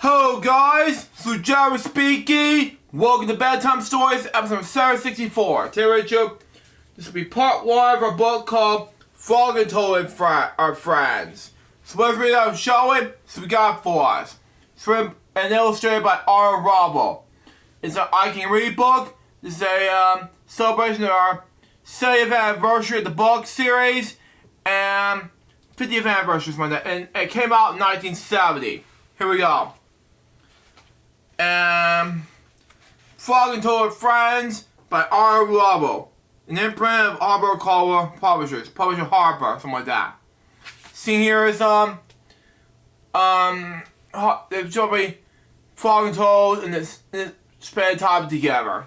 Hello guys, this is Jerry speaking. Welcome to Bedtime Stories, episode 764. Today, Rachel, this will be part 1 of our book called Frog and Toad and Our Friends. So let's read out showing. So we got for us. It's written and illustrated by R. Robble. It's an I Can Read book. This is a celebration of our 70th anniversary of the book series and 50th anniversary of that. And it came out in 1970. Here we go. Frog and Toad Friends by R. Robble. An imprint of Arbor Color Publishers. Publisher Harper, something like that. See here is there's probably Frog and Toad and spend time together.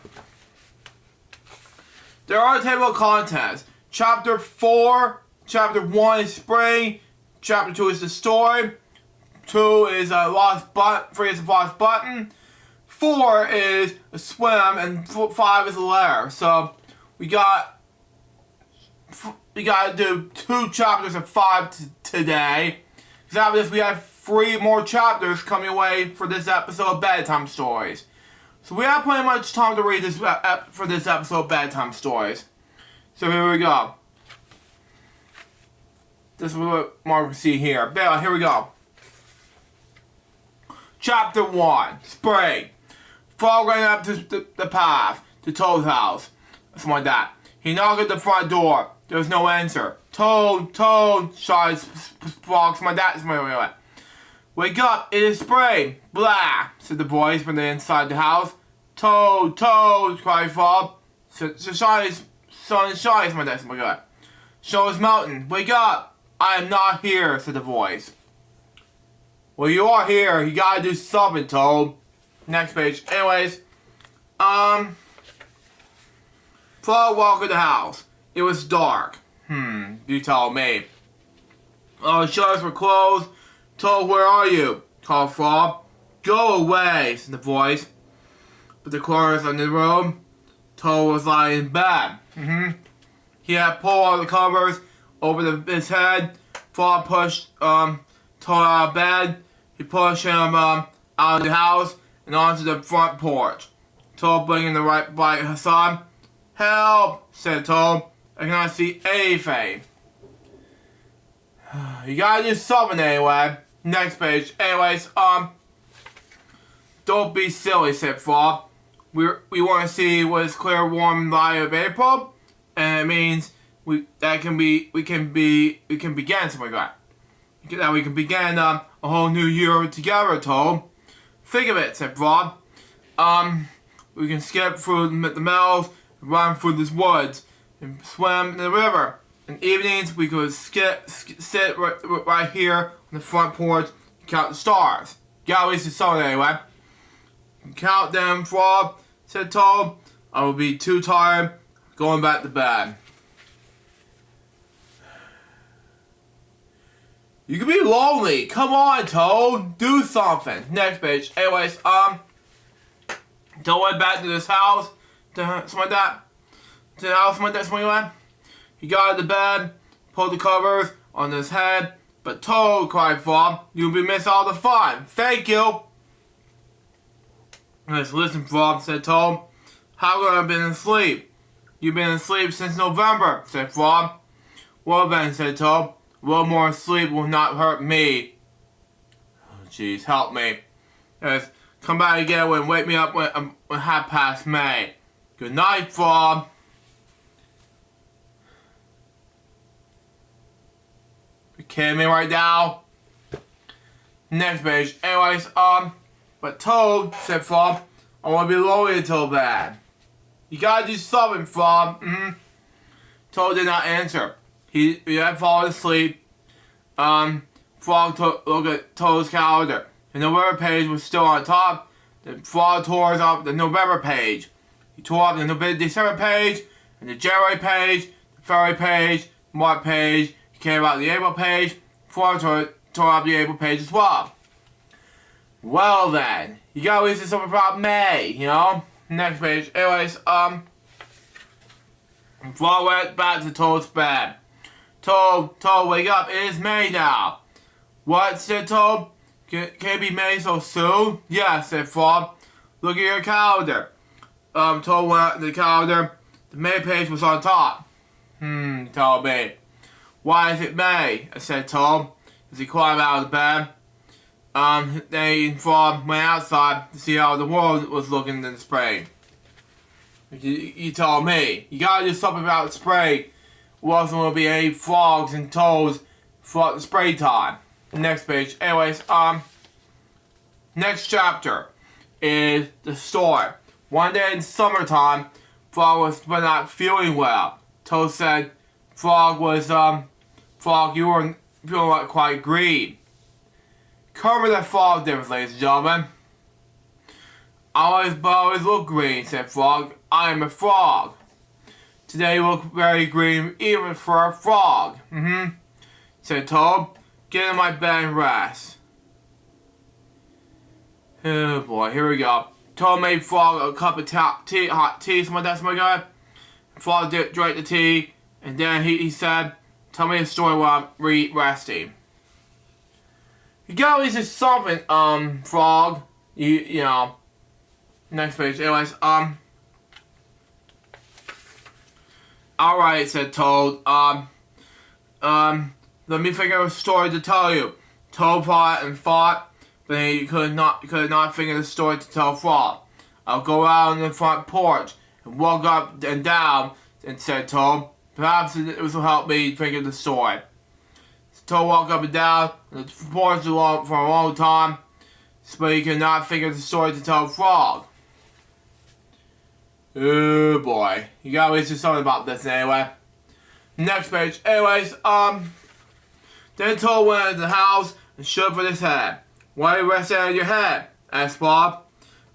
There are table of contents. Chapter 4, Chapter 1 is Spring. Chapter 2 is the story. 2 is Lost Button. 3 is Lost Button. 4 is a swim, and 5 is a lair. So we got to do 2 chapters of 5 today. Because after this, we have 3 more chapters coming away for this episode of Bedtime Stories. So we have plenty much time to read this for this episode of Bedtime Stories. So here we go. This is what Mark can see here. Here we go. Chapter 1, Spring. Frog ran up to the path to Toad's house. Something like that. He knocked at the front door. There was no answer. Toad, shouted Frog. Something like that. Something like that. Wake up, it is spring. Blah, said the voice from the inside the house. Toad, cried Frog. So shouted something like that. Something like that. Show's Mountain, wake up. I am not here, said the voice. Well, you are here. You gotta do something, Toad. Next page. Anyways, Frog walked in the house. It was dark. You tell me. The shutters were closed. Toad, where are you? Called Frog. Go away, said the voice. But the corners in the room, Toad was lying in bed. He had pulled all the covers over his head. Frog pushed Toad out of bed. He pushed him out of the house and onto the front porch. Toad blinking the right by his side. Help, said Toad. I cannot see anything. You gotta do something anyway. Next page. Anyways, don't be silly, said Frog. We want to see what is clear, warm light of April, and it means we can begin something like that. That we can begin a whole new year together, Toad. Think of it, said Frog. We can skip through the meadows, run through the woods, and swim in the river. In evenings, we could sit right here on the front porch and count the stars. Gotta at least do something anyway. Count them, Frog, said Toad. I will be too tired going back to bed. You can be lonely. Come on, Toad. Do something. Next page. Anyways, Toad went back to this house. Something like that. To the house, something like that. He got out of the bed, pulled the covers on his head. But Toad, cried Frog, you'll be missing all the fun. Thank you. Yes, listen, Frog, said Toad. How long have I been asleep? You've been asleep since November, said Frog. Well then, said Toad. A little more sleep will not hurt me. Oh, jeez, help me. Yes, come back again and wake me up when May. Good night, Frog. You kidding me right now? Next page. Anyways, but Toad, said Frog, I want to be lonely until bad. You gotta do something, Frog. Toad did not answer. He had fallen asleep. Frog looked at Toad's calendar. The November page was still on top. Then Frog tore up the November page. He tore up the December page, and the January page, the February page, the March page. He came out the April page. Frog tore up the April page as well. Well then, you gotta at least do something about May, you know? Next page. Anyways, Frog went back to Toad's bed. Toad, wake up, it is May now. What, said Toad? Can it be made so soon? Yes, said Frog. Look at your calendar. Toad went out the calendar. The May page was on top. Told me. Why is it May? I said Toad, as he climbed out of the bed. Then Frog went outside to see how the world was looking in the spring. You told me. You gotta do something about the spring. Wasn't gonna be any frogs and toads throughout the spring time. Next page. Anyways, next chapter is the story. One day in summertime, Frog was not feeling well. Toad said, Frog, you were feeling like quite green. Cover that frog difference, ladies and gentlemen. I always look green, said Frog. I am a frog. Today you look very green, even for a frog. Said Toad. Get in my bed and rest. Oh boy, here we go. Toad made Frog a cup of hot tea, something like that, my guy. Frog drank the tea, and then he said, tell me a story while I'm resting. You gotta at least something, Frog. You know. Next page. Anyways, alright, said Toad. Let me figure out a story to tell you. Toad fought and fought, but he could not figure the story to tell Frog. I'll go out on the front porch and walk up and down, and said Toad. Perhaps this will help me figure the story. So Toad walked up and down on the porch for a long time, but he could not figure the story to tell Frog. Oh boy, you gotta listen to something about this anyway. Next page. Anyways, then Toad went into the house and shook for his head. Why are you resting on your head? Asked Bob.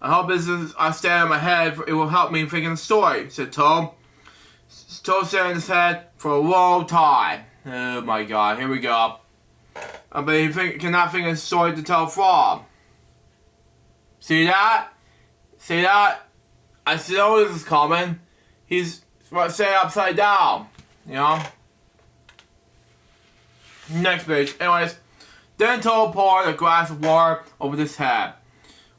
I hope I stand on my head, it will help me figure the story, said Toad. Toad stayed on his head for a long time. Oh my god, here we go. But he cannot figure the story to tell Frog. See that? See that? I know this is coming. He's saying upside down. You know? Next page. Anyways, then Toad poured a glass of water over his head.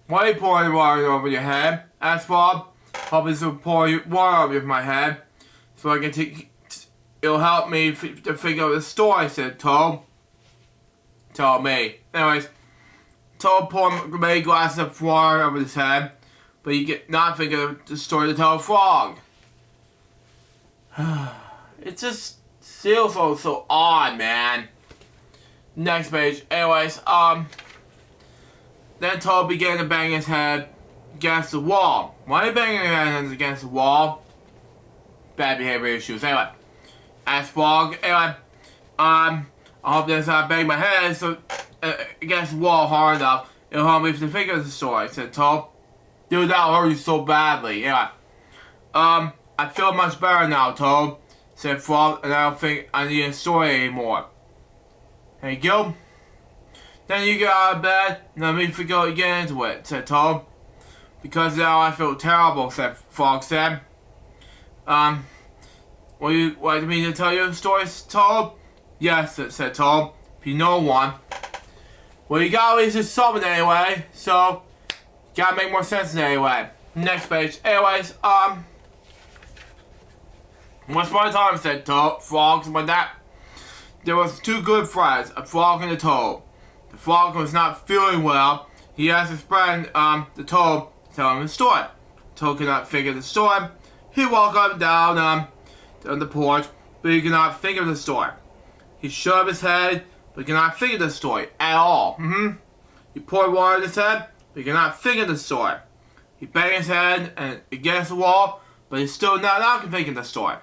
Why are you pouring water over your head? Asked Bob. Hope this will pour water over my head, so I can it'll help me to figure out the story, said Toad. Tell me. Anyways, Toad poured many glasses of water over his head, but he could not figure out the story to tell a frog. It just feels so odd, man. Next page. Anyways, then Toad began to bang his head against the wall. Why are you banging your head against the wall? Bad behavior issues. Anyway, asked Frog. Anyway, I hope that I bang my head against the wall hard enough, it'll help me to figure the story, said Toad. Dude, that'll hurt you so badly. Anyway, I feel much better now, Toad, said Frog, and I don't think I need a story anymore. There you go. Then you get out of bed, and let me get into it, said Toad. Because now I feel terrible, said Frog said. What do you want me to tell you a story, Toad? Yes, said Toad. If you know one. Well, you gotta at least something anyway, so gotta make more sense anyway. Next page. Anyways, once upon a time, said Toad, Frog, like that. There was two good friends, a frog and a toad. The frog was not feeling well. He asked his friend, the toad, to tell him the story. The toad could not figure the story. He walked up and down on the porch, but he could not figure the story. He shoved his head, but he could not figure the story at all. He poured water in his head, but he could not figure the story. He banged his head against the wall, but he still not figuring the story.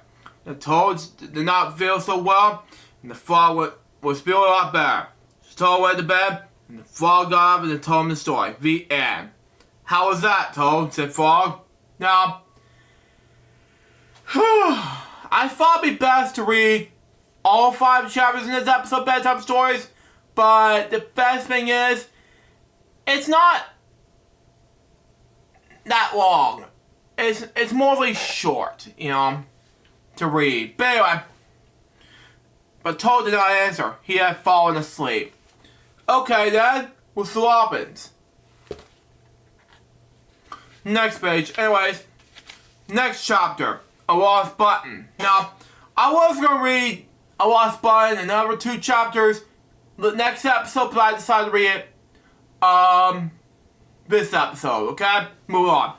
The toads did not feel so well, and the frog was feeling a lot better. So Toad went to bed, and the frog got up and told him the story. The end. How was that, Toad? Said Frog. Now, I thought it'd be best to read all 5 chapters in this episode of Bedtime Stories, but the best thing is, it's not that long. It's mostly short, you know, to read. But anyway, but Toad did not answer. He had fallen asleep. Okay then, What still happens? Next page. Anyways, next chapter. A Lost Button. Now, I was going to read A Lost Button and another 2 chapters the next episode, but I decided to read it this episode, okay? Move on.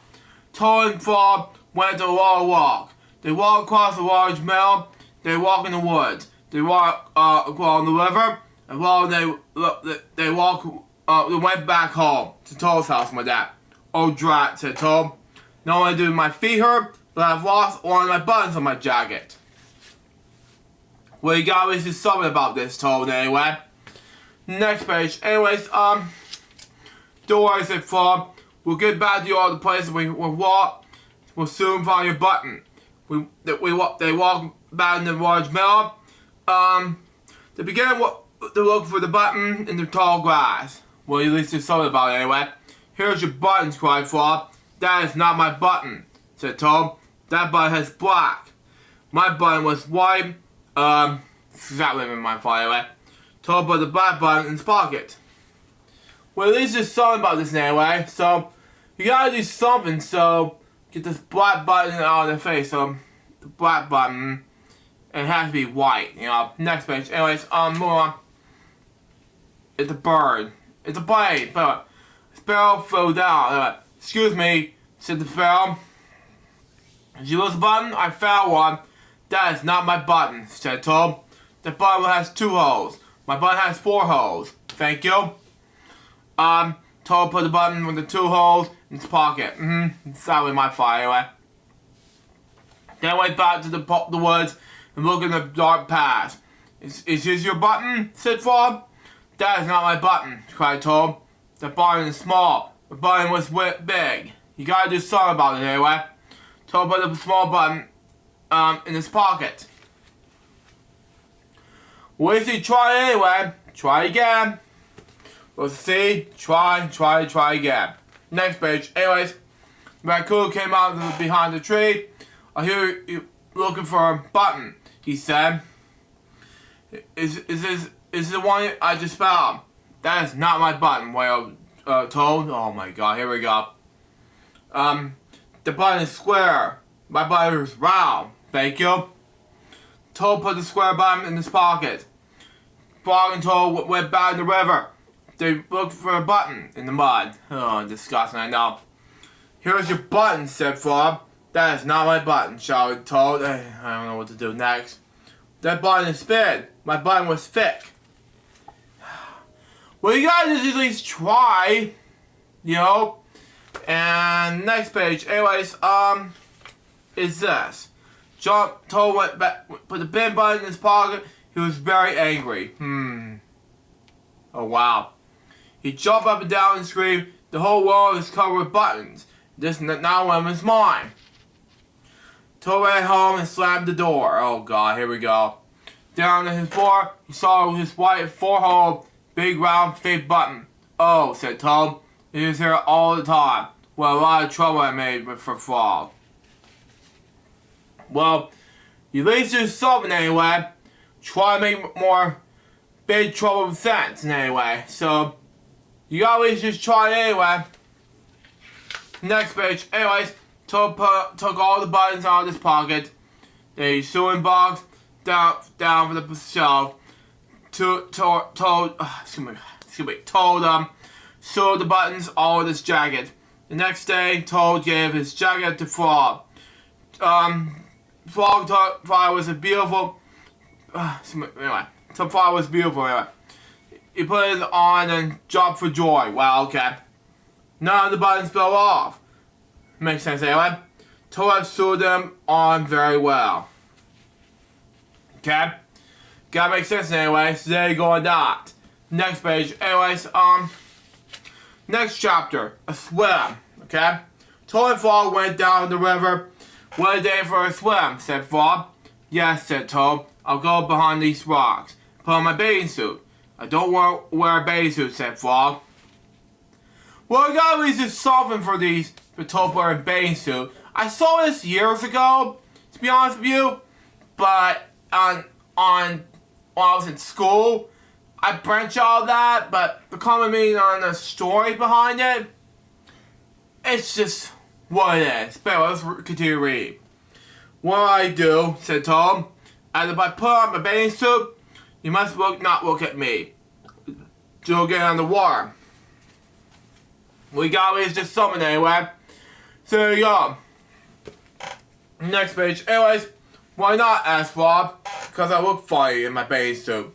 Toad and Frog went to a long walk. They walked across a large meadow. They walked in the woods. They walked along the river. And while they went back home to Toad's house with my dad. Oh drat, said Toad. Not only do my feet hurt, but I've lost one of my buttons on my jacket. Well, you gotta do something about this, Toad, anyway. Next page. Anyways, don't worry, said Frog. We'll get back to you all the places we walk. We'll soon find your button. They walk back in the large meadow. They began to look for the button in the tall grass. Well, at least there's something about it anyway. Here's your button, cried Frog. That is not my button, said Toad. That button has black. My button was white. Exactly in my phone anyway. Toad put the black button in his pocket. Well, at least there's something about this anyway. So, you gotta do something so get this black button out of the face. So, the black button, it has to be white, you know. Next page. Anyways, move on. It's a bird. It's a plane. But a sparrow flew down. Excuse me, said the sparrow. Did you lose a button? I found one. That is not my button, said Toad. The button has 2 holes. My button has 4 holes. Thank you. Toad put the button with the 2 holes in his pocket. It's not really my fault anyway. Then went back to the woods and looked in the dark path. Is this your button? Said Frog. That is not my button, cried Toad. The button is small. The button was big. You gotta do something about it anyway. Toad put the small button in his pocket. Well, if you try anyway, try again. Let's see, try again. Next page. Anyways, the raccoon came out of behind the tree. I hear you looking for a button, he said. Is the one I just found? That is not my button, wailed Toad. Oh my god, here we go. The button is square. My button is round. Thank you. Toad put the square button in his pocket. Frog and Toad went back in the river. They looked for a button in the mud. Oh, disgusting, I know. Here's your button, said Frog. That is not my button, shouted Toad. I don't know what to do next. That button is thin. My button was thick. Well, you guys just at least try, you know. And next page, anyways, is this. Toad went back, put the pin button in his pocket. He was very angry. Oh, wow. He jumped up and down and screamed, the whole world is covered with buttons. This now one is mine. Toad ran home and slammed the door. Oh, God, here we go. Down on his floor, he saw his white 4-hole, big round fake button. Oh, said Toad. It is here all the time. Well, a lot of trouble I made for Frog. Well, you at least do something anyway. Try to make more big trouble with sense anyway. So, you gotta at least just try it anyway. Next page. Anyways, Toad took all the buttons out of his pocket. The sewing box down for the shelf. Toad sewed the buttons all in his jacket. The next day, Toad gave his jacket to Frog. Frog thought it was a beautiful. Anyway, so far it was beautiful. Anyway, he put it on and jumped for joy. Wow, okay. None of the buttons fell off. Makes sense anyway. Toad sewed them on very well. Okay, gotta make sense anyway. So there you go on that. Next page. Anyways, next chapter. A swim. Okay. Toad and Frog went down the river. What a day for a swim, said Frog. Yes, said Toad. I'll go behind these rocks. Put on my bathing suit. I don't want to wear a bathing suit, said Frog. Well, I gotta at least do something for Toad wearing a bathing suit. I saw this years ago, to be honest with you. But when I was in school, I branch all that, but the common meaning on the story behind it, it's just what it is. But let's continue to read. What I do, said Tom, and if I put on my bathing suit, you must not look at me. You'll get on the water. We got is just something anyway. So there you go. Next page. Anyways, why not? Asked Bob. Because I look funny in my bathing suit.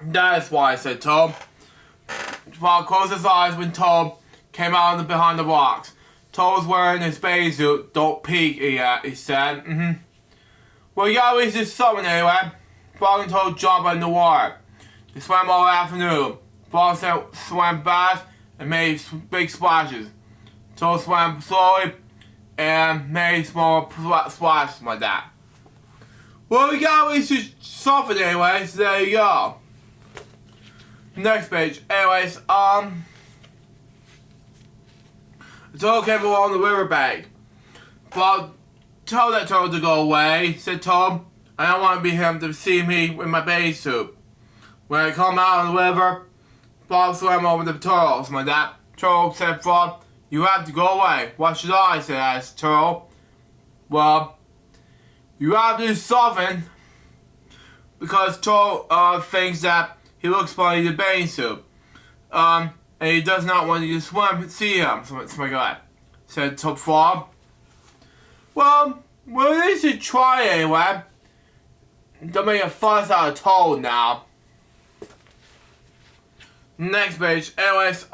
That is why, said Tom. Bob closed his eyes when Tom came out behind the rocks. Tom was wearing his bathing suit. Don't peek, he said. Well, you always just something anyway. Bob and Tom jumped in the water. They swam all afternoon. Bob swam fast and made big splashes. Tom swam slowly and made small splashes like that. Well, you always just something anyway, so there you go. Next page. Anyways, Tom came along the riverbank. Bob told that turtle to go away, said Tom. I don't want to be him to see me with my bathing suit. When I come out of the river, Bob swam over the turtles like that. Turtle said, Bob, you have to go away. What should I? Asked Turtle. Well, you have to do something because Turtle thinks that he looks funny in the bathing suit. And he does not want you to swim and see him. Something like that. Said Bob. Well, we should try anyway. Don't make a fuss out of Toad now. Next page. Anyways,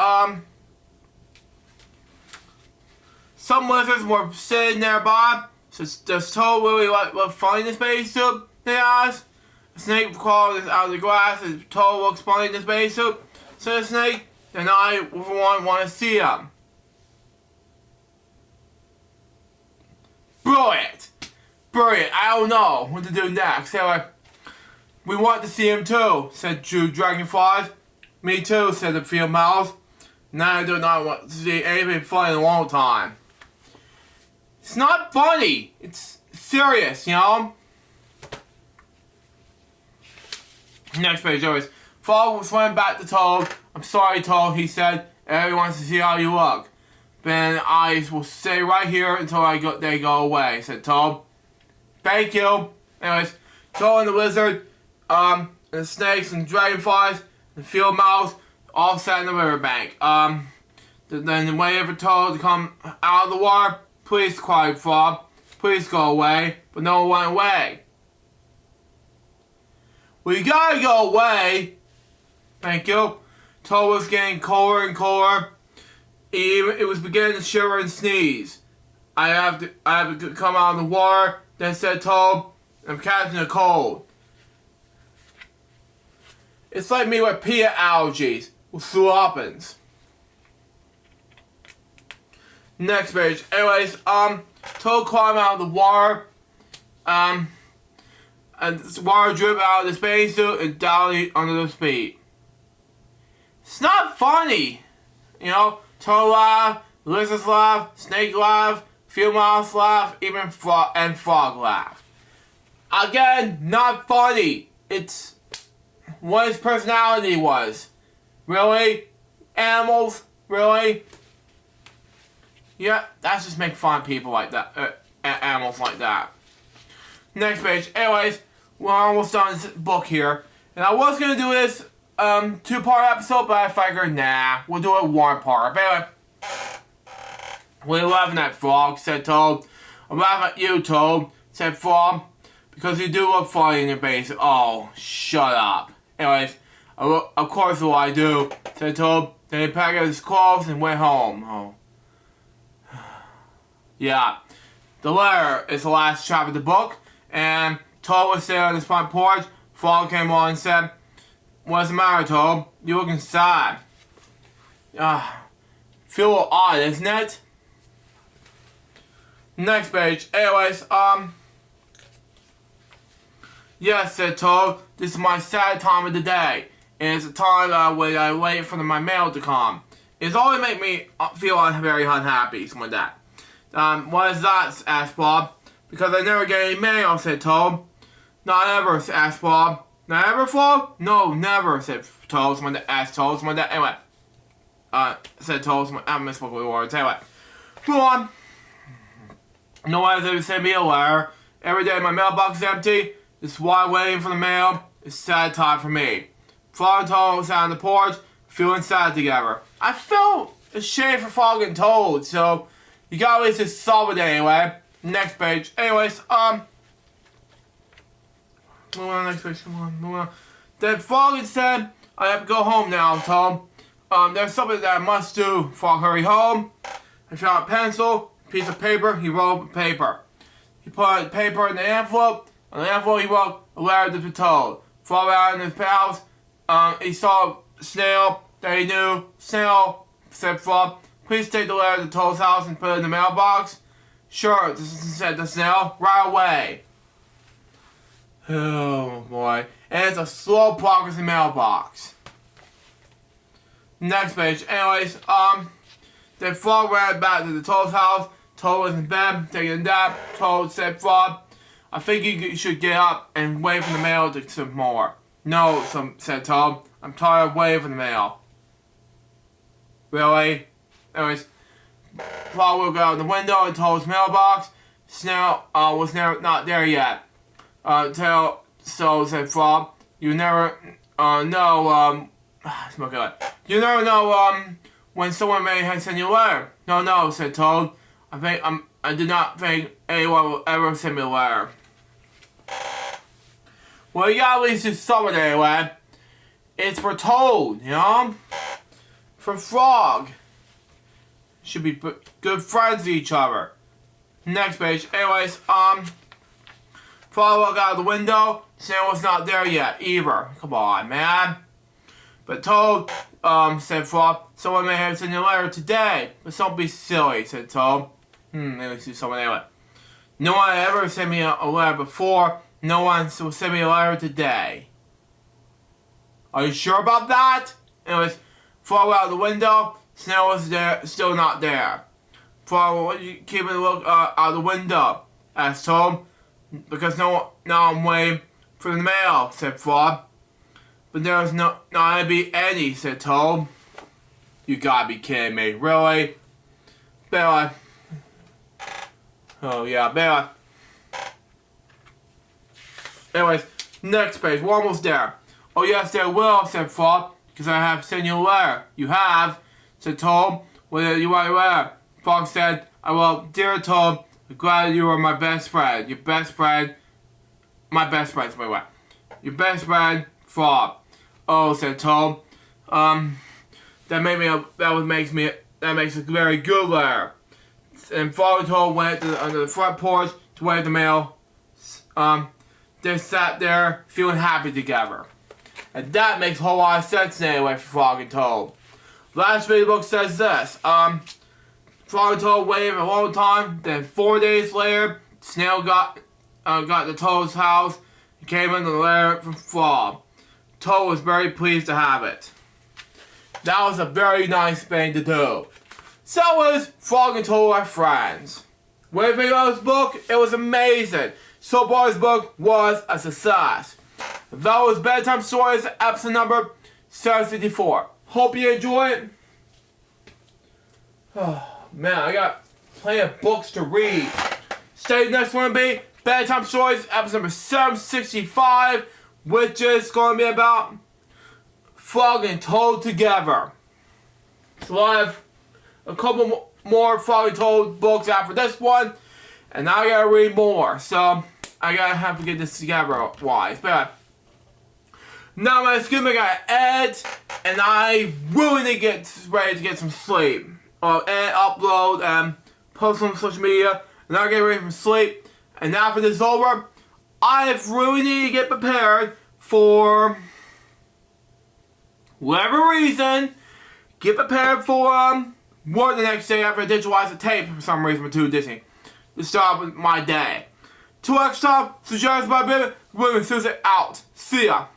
some lizards were sitting nearby. So does Toad really look funny in this bathing suit? They asked. The snake crawled out of the grass and Toad looks funny in this bathing suit. So the snake, then I, for one, want to see him. Brilliant! Brilliant. I don't know what to do next. Anyway, we want to see him too, said Drew Dragonflies. Me too, said the field mouse. Now I do not want to see anything funny in a long time. It's not funny. It's serious, you know? Next page, always. Frog swam back to Toad. I'm sorry, Toad, he said. Everyone wants to see how you look. Then I will stay right here until they go away, said Toad. Thank you. Anyways, Toad and the lizard, and the snakes and dragonflies, the field mouse, all sat in the riverbank. Then waited for Toad to come out of the water. Please, cried Frog. Please go away. But no one went away. Well, you gotta go away. Thank you. Toad was getting colder and colder. It was beginning to shiver and sneeze. I have to come out of the water. Then said Toad, I'm catching a cold. It's like me with peanut allergies with sloppins. Next page. Anyways, Toad climbed out of the water. And the water dripped out of his bathing suit and down under his feet. It's not funny. You know, Toad laughed, lizards laughed, snake laughed, field mouse laughed, even frog laughed. Again, not funny. It's what his personality was. Really? Animals? Really? Yeah, that's just making fun of people like that. Animals like that. Next page. Anyways, we're almost done this book here. And I was going to do this two-part episode, but I figured, nah, we'll do it one part. But anyway, we're laughing at Frog, said Toad. I'm laughing at you, Toad, said Frog, because you do look funny in your base. Oh, shut up. Anyways, of course what I do, said Toad. Then he packed up his clothes and went home. Oh. Yeah. The letter is the last chapter of the book, and Toad was sitting on his front porch. Frog came on and said, what's the matter, Toad? You're looking sad. Feel a little odd, isn't it? Next page. Anyways, yes, said Toad. This is my sad time of the day. And it's a time when I wait for my mail to come. It's always make me feel very unhappy, something like that. What is that? Asked Bob. Because I never get any mail, said Toad. Not ever, asked Bob. Never fall? No, never, said Toad. Someone that asked Toad. Someone that, anyway. Said Toad. I misspoke with words. Anyway. Go on. No one has ever sent me a letter. Every day my mailbox is empty. Just while waiting for the mail. It's a sad time for me. Frog and Toad sat on the porch, feeling sad together. I felt ashamed for Frog and Toad, so you gotta at least just solve it anyway. Next page. Anyways, move on, next page, come on, move on. Then Frog said, I have to go home now, Toad. There's something that I must do. Frog hurry home. He found a pencil, a piece of paper, he wrote paper. He put the paper in the envelope. On the envelope he wrote a letter to Toad. Frog out in his house, he saw a snail that he knew. Snail, said Frog, please take the letter to Toad's house and put it in the mailbox. Sure, said the snail, right away. Oh boy. And it's a slow progressing mailbox. Next page. Anyways, then Frog ran back to the Toad's house. Toad was in bed, taking a nap. Toad said, Frog, I think you should get up and wait for the mail to some more. No, said Toad. I'm tired of waiting for the mail. Really? Anyways, Frog will go out the window in Toad's mailbox. Snail was not there yet. So said Frog, you never know, you never know when someone may have sent you a letter. No, said Toad. I did not think anyone will ever send me a letter. Well, you gotta at least do something anyway. It's for Toad, you know? For Frog. Should be good friends to each other. Next page. Anyways, Frog walked out of the window. Snail was not there yet either. Come on, man. But Toad, said Frog, someone may have sent you a letter today. But don't be silly, said Toad. Let's do something anyway. No one ever sent me a letter before. No one will send me a letter today. Are you sure about that? Anyways, Frog out of the window. Snail was there, still not there. Frog, keep a look out of the window, asked Toad. Because now I'm waiting for the mail, said Frog. But there's not gonna be any, said Toad. You gotta be kidding me, really? Bella. Oh yeah, Bella. Anyways, next page, we're almost there. Oh yes, there will, said Frog, because I have sent you a letter. You have, said Toad. Well, you want a letter? Frog said, I will, dear Toad, I'm glad you are my best friend. Your best friend, my best friend, wait. Your best friend, Frog. Oh, said Toad. That makes a very good letter. And Frog and Toad went under the front porch to wait the mail. They sat there feeling happy together. And that makes a whole lot of sense anyway for Frog and Toad. Last bit of the book says this. Frog and Toad waited a long time. Then 4 days later, Snail got to Toad's house and came in the letter from Frog. Toad was very pleased to have it. That was a very nice thing to do. So was Frog and Toad are friends. What do you think about this book? It was amazing. So far this book was a success. That was Bedtime Stories, episode number 754. Hope you enjoy it. Oh man, I got plenty of books to read. Stay next one to be Bedtime Stories, episode number 765, which is going to be about Frog and Toad together. So I have a couple more Frog and Toad books after this one, and I gotta read more, so I gotta have to get this together wise. But now my skin, I gotta edit, and I really need to get ready to get some sleep. Edit, upload, and post on social media, and I get ready for sleep. And after this is over, I really need to get prepared for whatever reason. Get prepared for work the next day after I digitalize the tape for some reason with Too Disney. To start with my day. 2 extra suggested by Baby, William Susan out. See ya.